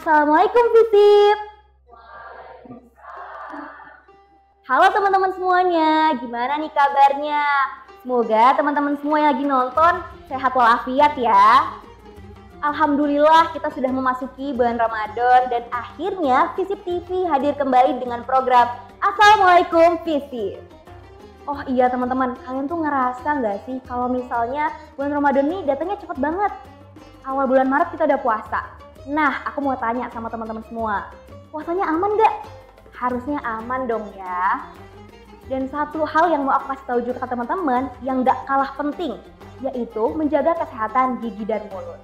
Assalamualaikum Visip. Halo teman-teman semuanya, gimana nih kabarnya? Semoga teman-teman semua yang lagi nonton sehat walafiat ya. Alhamdulillah kita sudah memasuki bulan Ramadan dan akhirnya Visip TV hadir kembali dengan program Assalamualaikum Visip. Oh iya teman-teman, kalian tuh ngerasa nggak sih kalau misalnya bulan Ramadan nih datangnya cepet banget? Awal bulan Maret kita udah puasa. Nah, aku mau tanya sama teman-teman semua, puasanya aman nggak? Harusnya aman dong ya. Dan satu hal yang mau aku kasih tahu juga ke teman-teman yang nggak kalah penting, yaitu menjaga kesehatan gigi dan mulut.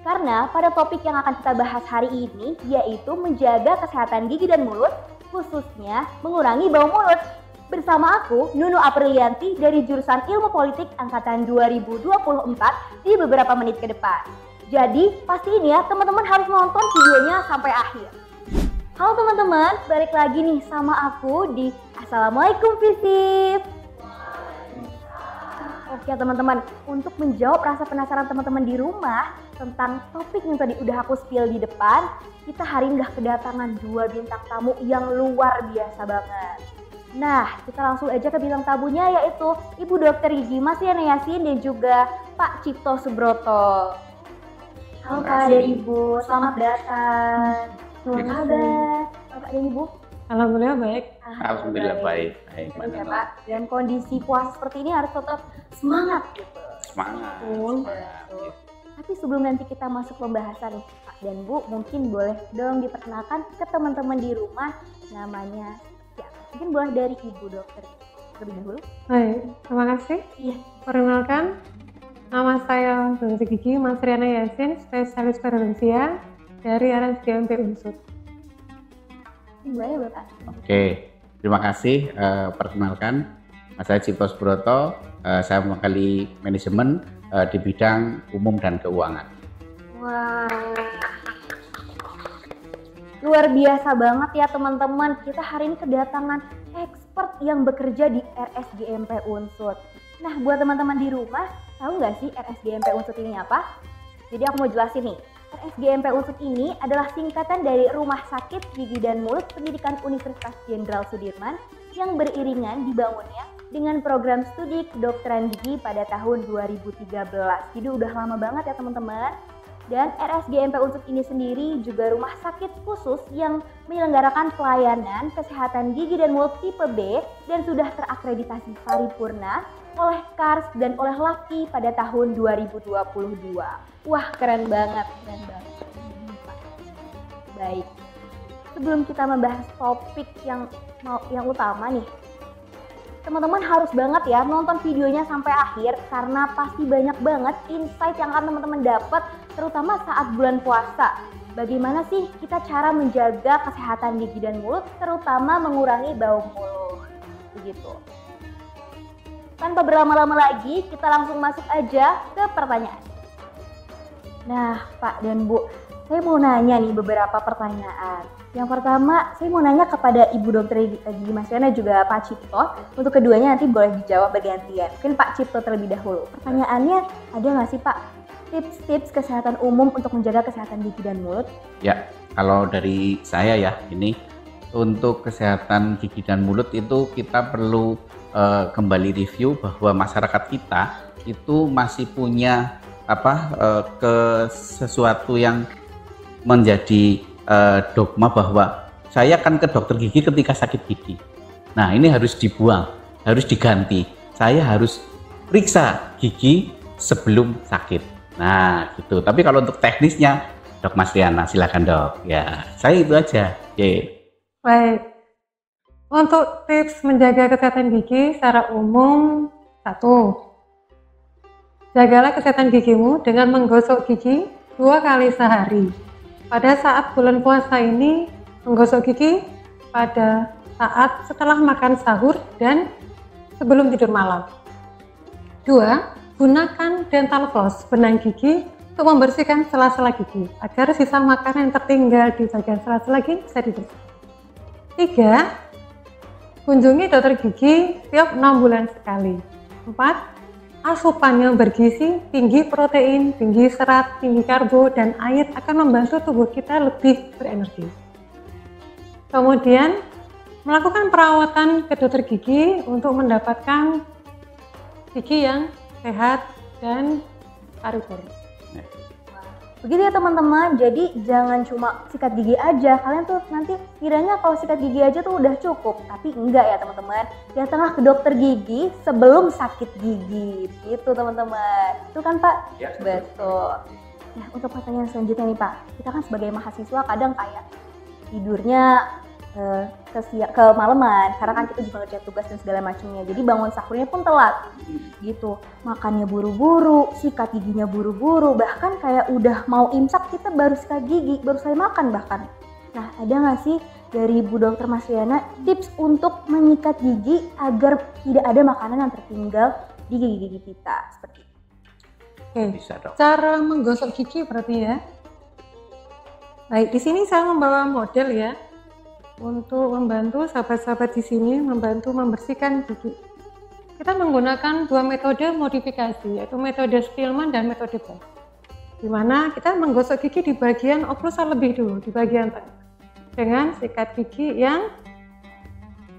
Karena pada topik yang akan kita bahas hari ini, yaitu menjaga kesehatan gigi dan mulut, khususnya mengurangi bau mulut. Bersama aku, Nunu Aprilianti dari jurusan Ilmu Politik Angkatan 2024 di beberapa menit ke depan. Jadi, pastiin ya teman-teman harus nonton videonya sampai akhir. Halo teman-teman, balik lagi nih sama aku di Assalamualaikum Visip. Oke teman-teman, untuk menjawab rasa penasaran teman-teman di rumah tentang topik yang tadi udah aku spill di depan, kita hari ini udah kedatangan 2 bintang tamu yang luar biasa banget. Nah, kita langsung aja ke bintang tamunya, yaitu Ibu Dr. Gigi Masriana Yasin dan juga Pak Cipto Subroto. Halo Pak dan Ibu, selamat datang. Apa kabar Bapak dan Ibu? Alhamdulillah baik. Alhamdulillah baik. Ya, Pak. Dan kondisi puasa seperti ini harus tetap semangat gitu. Semangat. Tapi sebelum nanti kita masuk pembahasan nih Pak dan Bu, mungkin boleh dong diperkenalkan ke teman-teman di rumah namanya siapa? Mungkin boleh dari Ibu Dokter terlebih dahulu. Baik, terima kasih. Iya. Perkenalkan, nama saya Dr. Gigi Masriana Yasin, spesialis prevensia dari RSGMP Unsur. Boleh Bapak. Oke, terima kasih. Perkenalkan, saya Cipto Subroto. Saya mewakili manajemen di bidang umum dan keuangan. Wah, luar biasa banget ya teman-teman. Kita hari ini kedatangan expert yang bekerja di RSGMP Unsur. Nah, buat teman-teman di rumah, tahu nggak sih RSGMP Unsur ini apa? Jadi aku mau jelasin nih. RSGMP Unsur ini adalah singkatan dari Rumah Sakit Gigi dan Mulut Pendidikan Universitas Jenderal Sudirman yang beriringan dibangunnya dengan program studi kedokteran gigi pada tahun 2013. Jadi udah lama banget ya teman-teman. Dan RSGMP Unsur ini sendiri juga rumah sakit khusus yang menyelenggarakan pelayanan kesehatan gigi dan mulut tipe B dan sudah terakreditasi paripurna oleh KARS dan oleh LAFI pada tahun 2022. Wah, keren banget, keren banget. Baik, sebelum kita membahas topik yang utama nih, teman-teman harus banget ya nonton videonya sampai akhir karena pasti banyak banget insight yang akan teman-teman dapat terutama saat bulan puasa. Bagaimana sih kita cara menjaga kesehatan gigi dan mulut terutama mengurangi bau mulut. Begitu. Tanpa berlama-lama lagi, kita langsung masuk aja ke pertanyaan. Nah, Pak dan Bu, saya mau nanya nih beberapa pertanyaan. Yang pertama, saya mau nanya kepada Ibu Dokter Gigi Masriana juga Pak Cipto. Untuk keduanya nanti boleh dijawab bergantian. Mungkin Pak Cipto terlebih dahulu. Pertanyaannya, ada nggak sih Pak tips-tips kesehatan umum untuk menjaga kesehatan gigi dan mulut? Ya, kalau dari saya ya, ini untuk kesehatan gigi dan mulut itu kita perlu kembali review bahwa masyarakat kita itu masih punya sesuatu yang menjadi dogma bahwa saya akan ke dokter gigi ketika sakit gigi. Nah, ini harus dibuang, harus diganti. Saya harus periksa gigi sebelum sakit. Nah, gitu. Tapi kalau untuk teknisnya, Dok Masriana, silakan Dok. Ya, saya itu aja. Oke. Baik. Untuk tips menjaga kesehatan gigi secara umum, 1. Jagalah kesehatan gigimu dengan menggosok gigi 2 kali sehari. Pada saat bulan puasa ini, menggosok gigi pada saat setelah makan sahur dan sebelum tidur malam. 2. Gunakan dental floss, benang gigi, untuk membersihkan sela-sela gigi, agar sisa makanan yang tertinggal di bagian sela-sela gigi bisa dibersihkan. 3. Kunjungi dokter gigi tiap 6 bulan sekali. 4. asupan yang bergizi, tinggi protein, tinggi serat, tinggi karbo, dan air akan membantu tubuh kita lebih berenergi. Kemudian, melakukan perawatan ke dokter gigi untuk mendapatkan gigi yang sehat dan paripurna. Begitu ya teman-teman, jadi jangan cuma sikat gigi aja. Kalian tuh nanti kiranya kalau sikat gigi aja tuh udah cukup. Tapi enggak ya teman-teman, datanglah ke dokter gigi sebelum sakit gigi. Gitu teman-teman. Itu kan Pak? Ya, betul. Nah, untuk pertanyaan selanjutnya nih Pak. Kita kan sebagai mahasiswa kadang kayak tidurnya kemalaman karena kan kita juga ngerjain tugas dan segala macamnya, jadi bangun sahurnya pun telat gitu, makannya buru-buru, sikat giginya buru-buru, bahkan kayak udah mau imsak kita baru sikat gigi, baru selesai makan bahkan. Nah, ada nggak sih dari Bu Dokter Masliana tips untuk menyikat gigi agar tidak ada makanan yang tertinggal di gigi-gigi kita seperti itu? Oke, Bisa dong. cara menggosok gigi berarti ya. Baik, di sini saya membawa model ya, untuk membantu sahabat-sahabat di sini membantu membersihkan gigi. Kita menggunakan dua metode modifikasi, yaitu metode Spillman dan metode Best. Di mana kita menggosok gigi di bagian oklusal lebih dulu, di bagian tengah, dengan sikat gigi yang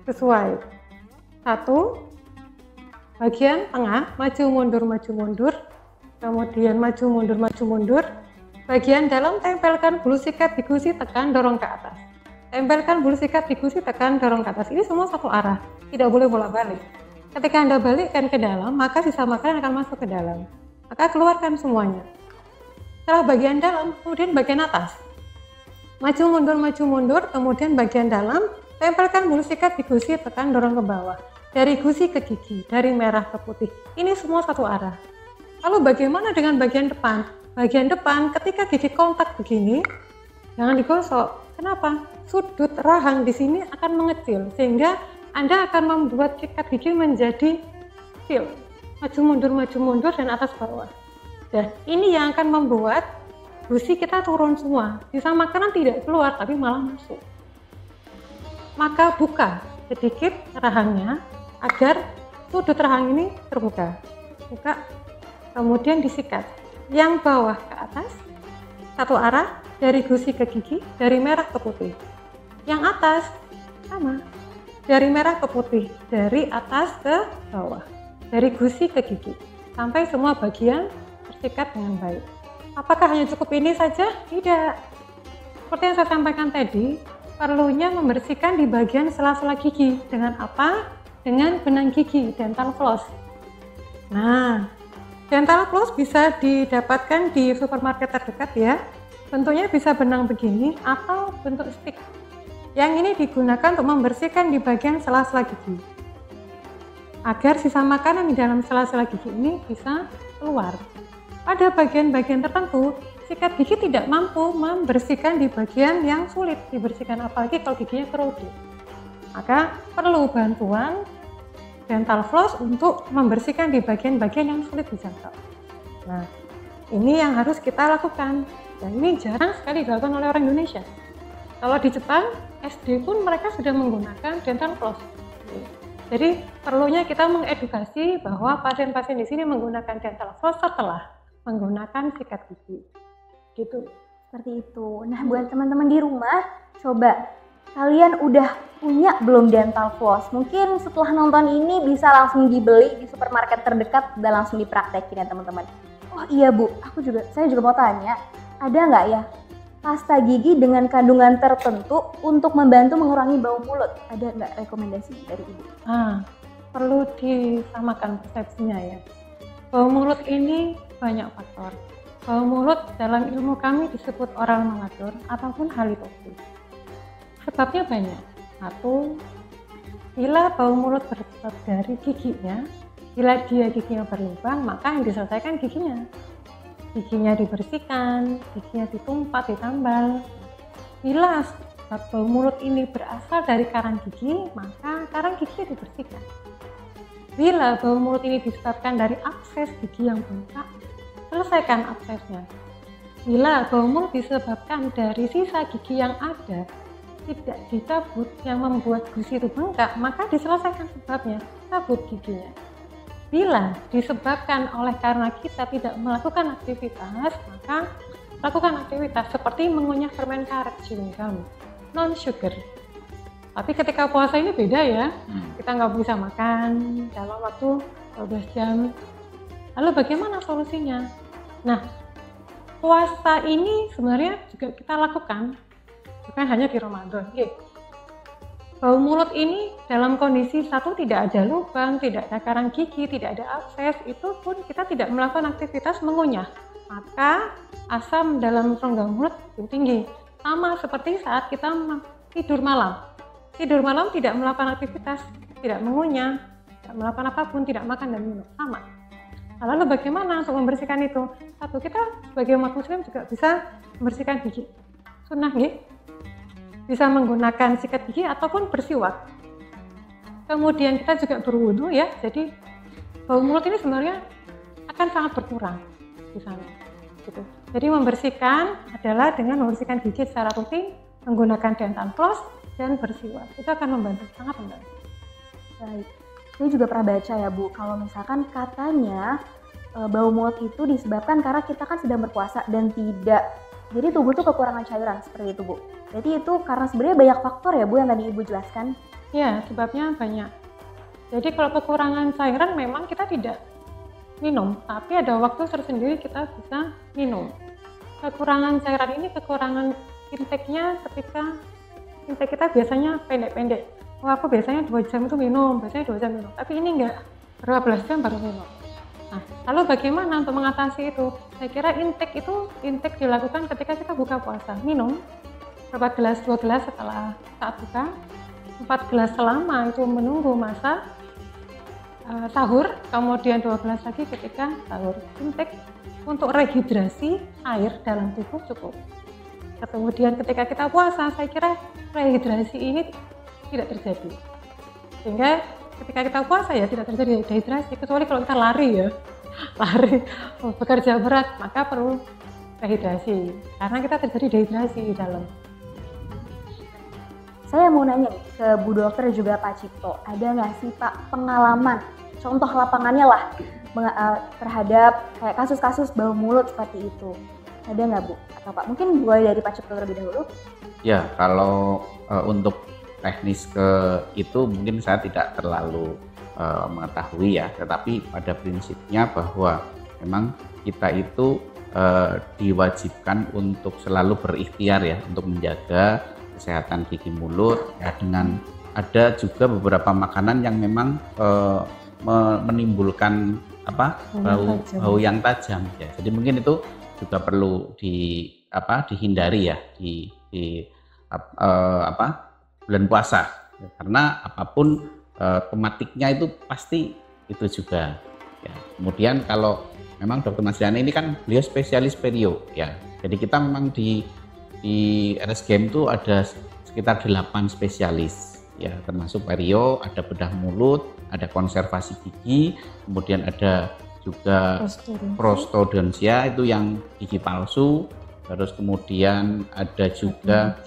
sesuai. Satu, bagian tengah, maju mundur, kemudian maju mundur. Bagian dalam tempelkan bulu sikat di gusi, tekan, dorong ke atas. Tempelkan bulu sikat di gusi, tekan, dorong ke atas. Ini semua satu arah, tidak boleh bolak-balik. Ketika Anda balikkan ke dalam, maka sisa makanan akan masuk ke dalam. Maka keluarkan semuanya. Setelah bagian dalam, kemudian bagian atas. Maju mundur, kemudian bagian dalam, tempelkan bulu sikat di gusi, tekan, dorong ke bawah. Dari gusi ke gigi, dari merah ke putih. Ini semua satu arah. Lalu bagaimana dengan bagian depan? Bagian depan, ketika gigi kontak begini, jangan digosok. Kenapa? Sudut rahang di sini akan mengecil, sehingga Anda akan membuat sikat gigi menjadi kecil. Maju mundur, dan atas bawah. Dan ini yang akan membuat gusi kita turun semua. Sisa makanan tidak keluar, tapi malah masuk. Maka buka sedikit rahangnya, agar sudut rahang ini terbuka. Buka, kemudian disikat. Yang bawah ke atas, satu arah, dari gusi ke gigi, dari merah ke putih. Yang atas sama, dari merah ke putih, dari atas ke bawah, dari gusi ke gigi, sampai semua bagian tersikat dengan baik. Apakah hanya cukup ini saja? Tidak. Seperti yang saya sampaikan tadi, perlunya membersihkan di bagian sela-sela gigi. Dengan apa? Dengan benang gigi, dental floss. Nah, dental floss bisa didapatkan di supermarket terdekat ya. Bentuknya bisa benang begini atau bentuk stick. Yang ini digunakan untuk membersihkan di bagian sela-sela gigi, agar sisa makanan di dalam sela-sela gigi ini bisa keluar. Pada bagian-bagian tertentu, sikat gigi tidak mampu membersihkan di bagian yang sulit dibersihkan, apalagi kalau giginya kerudu. Maka perlu bantuan dental floss untuk membersihkan di bagian-bagian yang sulit dijangkau. Nah, ini yang harus kita lakukan. Dan ini jarang sekali dilakukan oleh orang Indonesia. Kalau di Jepang, SD pun mereka sudah menggunakan dental floss. Jadi perlunya kita mengedukasi bahwa pasien-pasien di sini menggunakan dental floss setelah menggunakan sikat gigi. Gitu. Seperti itu. Nah, buat teman-teman di rumah, coba kalian udah punya belum dental floss? Mungkin setelah nonton ini bisa langsung dibeli di supermarket terdekat dan langsung dipraktekin ya teman-teman. Oh iya Bu, saya juga mau tanya, ada nggak ya pasta gigi dengan kandungan tertentu untuk membantu mengurangi bau mulut? Ada nggak rekomendasi dari Ibu? Perlu disamakan persepsinya ya. Bau mulut ini banyak faktor. Bau mulut dalam ilmu kami disebut oral maladur ataupun halitosis. Sebabnya banyak. Satu, bila bau mulut bersumber dari giginya, bila giginya berlubang, maka yang diselesaikan giginya. Giginya dibersihkan, giginya ditumpat, ditambal. Bila bau mulut ini berasal dari karang gigi, maka karang giginya dibersihkan. Bila bau mulut ini disebabkan dari akses gigi yang bengkak, selesaikan aksesnya. Bila bau mulut disebabkan dari sisa gigi yang ada, tidak dicabut yang membuat gusi itu bengkak, maka diselesaikan sebabnya, cabut giginya. Bila disebabkan oleh karena kita tidak melakukan aktivitas, maka lakukan aktivitas seperti mengunyah permen karet, chewing gum, non sugar. Tapi ketika puasa ini beda ya, kita nggak bisa makan dalam waktu 12 jam. Lalu bagaimana solusinya? Nah, puasa ini sebenarnya juga kita lakukan, bukan hanya di Ramadan. Bau mulut ini dalam kondisi satu tidak ada lubang, tidak ada karang gigi, tidak ada abses, itu pun kita tidak melakukan aktivitas mengunyah. Maka asam dalam rongga mulut lebih tinggi. Sama seperti saat kita tidur malam. Tidur malam tidak melakukan aktivitas, tidak mengunyah, tidak melakukan apapun, tidak makan dan minum. Sama. Lalu bagaimana untuk membersihkan itu? Satu, kita sebagai umat muslim juga bisa membersihkan gigi. Sunnah bisa menggunakan sikat gigi ataupun bersiwak. Kemudian kita juga berwudu ya, jadi bau mulut ini sebenarnya akan sangat berkurang di sana. Gitu. Jadi membersihkan adalah dengan membersihkan gigi secara rutin, menggunakan dental floss dan bersiwak. Itu akan membantu, sangat membantu. Baik, saya juga pernah baca ya Bu, kalau misalkan katanya bau mulut itu disebabkan karena kita kan sedang berpuasa dan tidak, jadi tubuh tuh kekurangan cairan seperti itu Bu. Jadi itu karena sebenarnya banyak faktor ya Bu yang tadi Ibu jelaskan? Ya, sebabnya banyak. Jadi kalau kekurangan cairan memang kita tidak minum, tapi ada waktu tersendiri kita bisa minum. Kekurangan cairan ini kekurangan intake-nya ketika intake kita biasanya pendek-pendek. Oh, aku biasanya 2 jam itu minum, biasanya 2 jam minum. Tapi ini enggak, berapa belas jam baru minum. Nah, lalu bagaimana untuk mengatasi itu? Saya kira intake dilakukan ketika kita buka puasa. Minum berapa gelas, 2 gelas setelah saat buka, 4 gelas selama itu menunggu masa sahur, kemudian 2 gelas lagi ketika sahur. Intake untuk rehidrasi air dalam tubuh cukup. Kemudian ketika kita puasa, saya kira rehidrasi ini tidak terjadi. Sehingga ketika kita puasa ya tidak terjadi dehidrasi, kecuali kalau kita lari bekerja berat, maka perlu rehidrasi karena kita terjadi dehidrasi di dalam. Saya mau nanya nih ke Bu Dokter juga Pak Cipto, ada nggak sih Pak pengalaman, contoh lapangannya lah terhadap kayak kasus-kasus bau mulut seperti itu? Ada nggak Bu? Atau Pak, mungkin mulai dari Pak Cipto terlebih dahulu? Ya, kalau untuk teknis ke itu mungkin saya tidak terlalu mengetahui ya, tetapi pada prinsipnya bahwa memang kita itu diwajibkan untuk selalu berikhtiar ya untuk menjaga kesehatan gigi mulut ya, dengan ada juga beberapa makanan yang memang menimbulkan bau yang tajam ya. Jadi mungkin itu juga perlu dihindari ya di bulan puasa ya, karena apapun tematiknya itu pasti itu juga ya. Kemudian kalau memang Dr. Masriani ini kan beliau spesialis perio ya. Jadi kita memang di RSGM itu ada sekitar 8 spesialis ya, termasuk perio, ada bedah mulut, ada konservasi gigi, kemudian ada juga prostodontia itu yang gigi palsu, terus kemudian ada juga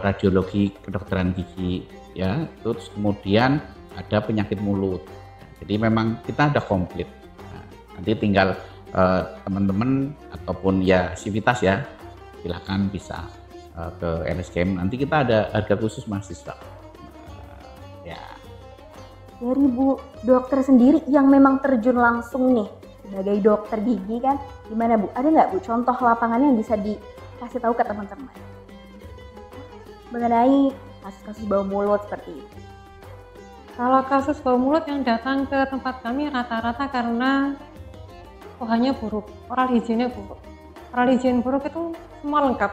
radiologi kedokteran gigi ya, terus kemudian ada penyakit mulut. Jadi memang kita ada komplit. Nah, nanti tinggal teman-teman ataupun ya sivitas ya, silakan bisa ke RSGM. Nanti kita ada harga khusus mahasiswa. Ya. Dari Bu Dokter sendiri yang memang terjun langsung nih sebagai dokter gigi kan, gimana Bu? Ada nggak Bu contoh lapangannya yang bisa dikasih tahu ke teman-teman mengenai kasus-kasus bau mulut seperti itu? Kalau kasus bau mulut yang datang ke tempat kami rata-rata karena OH-nya buruk, oral hygiene-nya buruk. Oral hygiene buruk itu semua lengkap.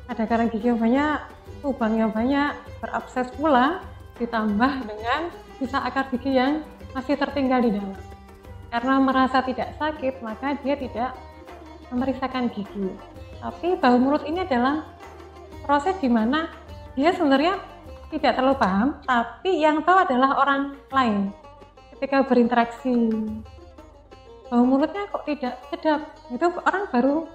Ada karang gigi yang banyak, lubang yang banyak, berabses pula, ditambah dengan sisa akar gigi yang masih tertinggal di dalam. Karena merasa tidak sakit, maka dia tidak memeriksakan gigi. Tapi bau mulut ini adalah proses di mana dia sebenarnya tidak terlalu paham, tapi yang tahu adalah orang lain. Ketika berinteraksi, bau mulutnya kok tidak sedap, itu orang baru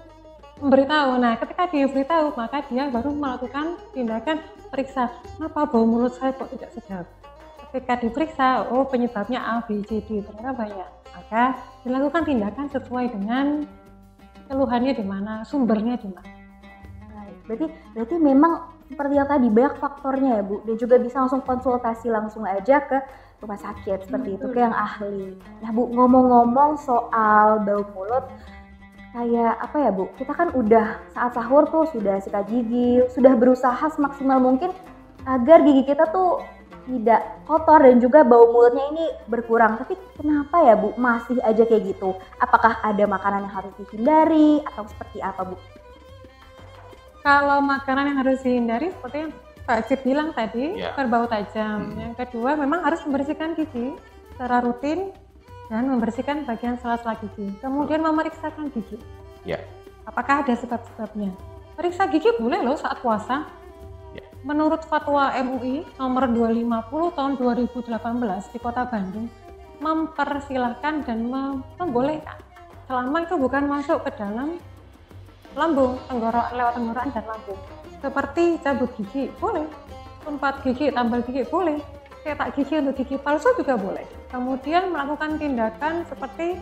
memberitahu. Nah, ketika dia beritahu, maka dia baru melakukan tindakan periksa, kenapa bau mulut saya kok tidak sedap. ketika diperiksa, oh penyebabnya A, B, C, D, ternyata banyak. Maka dilakukan tindakan sesuai dengan keluhannya di mana, sumbernya di mana. Berarti memang seperti yang tadi banyak faktornya ya Bu, dan juga bisa langsung konsultasi langsung aja ke rumah sakit seperti itu ke yang ahli. Nah Bu, ngomong-ngomong soal bau mulut, kayak apa ya Bu, kita kan udah saat sahur tuh sudah sikat gigi, sudah berusaha semaksimal mungkin agar gigi kita tuh tidak kotor dan juga bau mulutnya ini berkurang. Tapi kenapa ya Bu masih aja kayak gitu? Apakah ada makanan yang harus dihindari atau seperti apa Bu? Kalau makanan yang harus dihindari seperti yang Pak Cip bilang tadi, berbau tajam. Yang kedua memang harus membersihkan gigi secara rutin dan membersihkan bagian sela-sela gigi. Kemudian memeriksakan gigi. Apakah ada sebab-sebabnya? Periksa gigi boleh loh saat puasa. Menurut fatwa MUI nomor 250 tahun 2018 di Kota Bandung mempersilahkan dan membolehkan selama itu bukan masuk ke dalam lambung, lewat tenggorokan dan lambung. Seperti cabut gigi boleh, tumpat gigi, tambal gigi boleh, cetak gigi untuk gigi palsu juga boleh. Kemudian melakukan tindakan seperti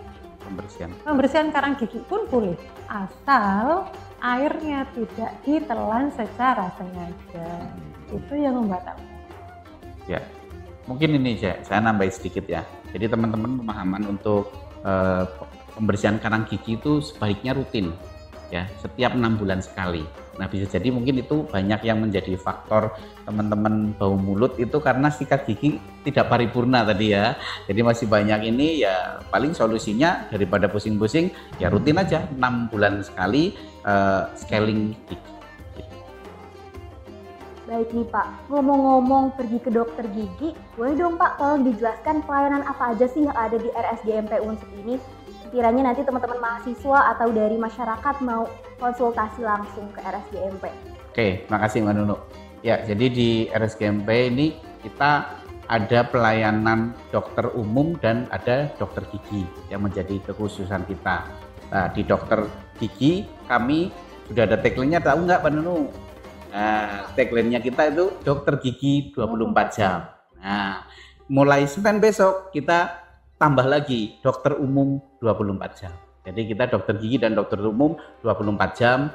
pembersihan karang gigi pun boleh, asal airnya tidak ditelan secara sengaja. Itu yang membatalkan. Ya, mungkin ini saya nambahin sedikit ya. Jadi teman-teman pemahaman untuk pembersihan karang gigi itu sebaiknya rutin. Ya, setiap 6 bulan sekali. Nah, bisa jadi mungkin itu banyak yang menjadi faktor teman-teman bau mulut itu karena sikat gigi tidak paripurna tadi ya. Jadi masih banyak ini ya, paling solusinya daripada pusing-pusing ya rutin aja 6 bulan sekali scaling gigi. Baik nih Pak, ngomong-ngomong pergi ke dokter gigi, boleh dong Pak tolong dijelaskan pelayanan apa aja sih yang ada di RSGMP Unsut ini? Kiranya nanti teman-teman mahasiswa atau dari masyarakat mau konsultasi langsung ke RSGMP. Oke, makasih Mbak Nunu. Ya, jadi di RSGMP ini kita ada pelayanan dokter umum dan ada dokter gigi yang menjadi kekhususan kita. Nah, di dokter gigi kami sudah ada tagline-nya, tahu nggak Mbak Nunu? Nah, tagline-nya kita itu dokter gigi 24 jam. Nah, mulai Senin besok kita tambah lagi dokter umum 24 jam. Jadi kita dokter gigi dan dokter umum 24 jam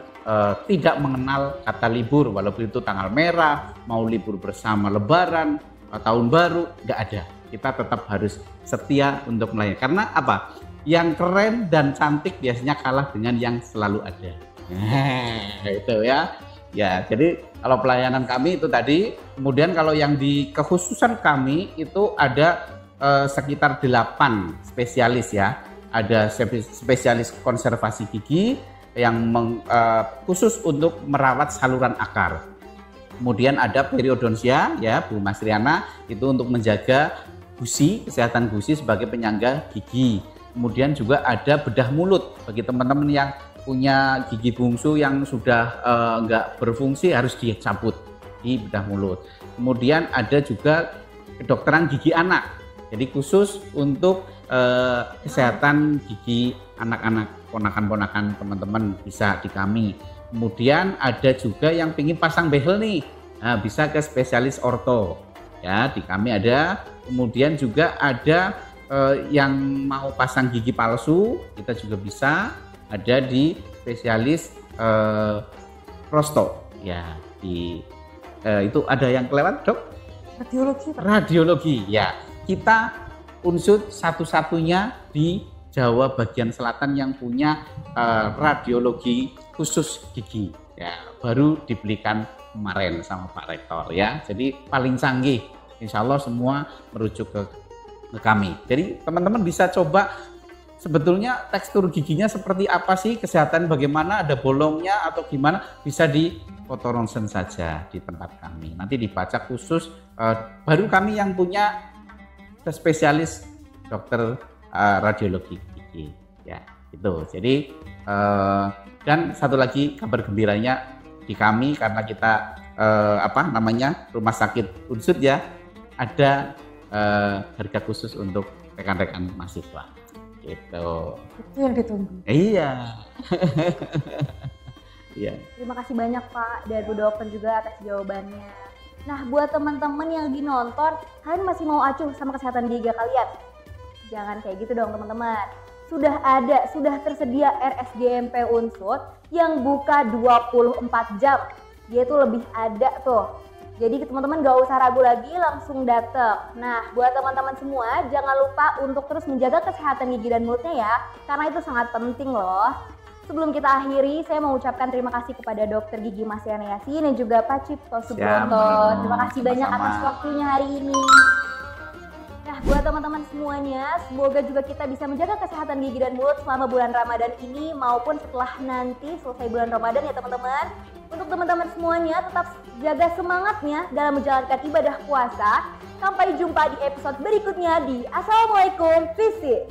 tidak mengenal kata libur, walaupun itu tanggal merah, mau libur bersama lebaran, tahun baru, nggak ada. Kita tetap harus setia untuk melayani. Karena apa? Yang keren dan cantik biasanya kalah dengan yang selalu ada. Nah, itu ya. Ya, jadi kalau pelayanan kami itu tadi, kemudian kalau yang di kekhususan kami itu ada sekitar 8 spesialis ya. Ada spesialis konservasi gigi yang khusus untuk merawat saluran akar. Kemudian ada periodontia ya Bu Mas Riana, itu untuk menjaga gusi, kesehatan gusi sebagai penyangga gigi. Kemudian juga ada bedah mulut bagi teman-teman yang punya gigi bungsu yang sudah nggak berfungsi harus dicabut di bedah mulut. Kemudian ada juga kedokteran gigi anak. Jadi khusus untuk kesehatan gigi anak-anak, ponakan-ponakan teman-teman bisa di kami. Kemudian ada juga yang ingin pasang behel nih, nah, bisa ke spesialis orto. Ya, di kami ada. Kemudian juga ada yang mau pasang gigi palsu, kita juga bisa. Ada di spesialis prosto. Ya, di itu ada yang kelewat, Dok? Radiologi, ya. Kita Unsut satu-satunya di Jawa bagian selatan yang punya radiologi khusus gigi. Ya, baru dibelikan kemarin sama Pak Rektor ya. Jadi paling canggih. Insya Allah semua merujuk ke kami. Jadi teman-teman bisa coba sebetulnya tekstur giginya seperti apa sih, kesehatan bagaimana, ada bolongnya atau gimana, bisa di foto ronsen saja di tempat kami. Nanti dibaca khusus, baru kami yang punya spesialis dokter radiologi gigi ya itu. Jadi dan satu lagi kabar gembiranya di kami, karena kita rumah sakit Unsut ya, ada harga khusus untuk rekan-rekan mahasiswa gitu. Itu yang ditunggu. Iya. Iya. Terima kasih banyak Pak dan Bu Dokter juga atas jawabannya. Nah, buat teman-teman yang lagi nonton, kalian masih mau acuh sama kesehatan gigi kalian? Jangan kayak gitu dong teman-teman. Sudah tersedia RSGMP Unsut yang buka 24 jam. Dia tuh lebih ada tuh. Jadi teman-teman gak usah ragu lagi, langsung datang. Nah, buat teman-teman semua, jangan lupa untuk terus menjaga kesehatan gigi dan mulutnya ya, karena itu sangat penting loh. Sebelum kita akhiri, saya mau ucapkan terima kasih kepada Dokter Gigi Mas Yana Yasin dan juga Pak Cipto Subroto. Terima kasih banyak atas waktunya hari ini. Nah, buat teman-teman semuanya, semoga juga kita bisa menjaga kesehatan gigi dan mulut selama bulan Ramadan ini maupun setelah nanti selesai bulan Ramadan ya teman-teman. Untuk teman-teman semuanya, tetap jaga semangatnya dalam menjalankan ibadah puasa. Sampai jumpa di episode berikutnya di Assalamualaikum Fisik.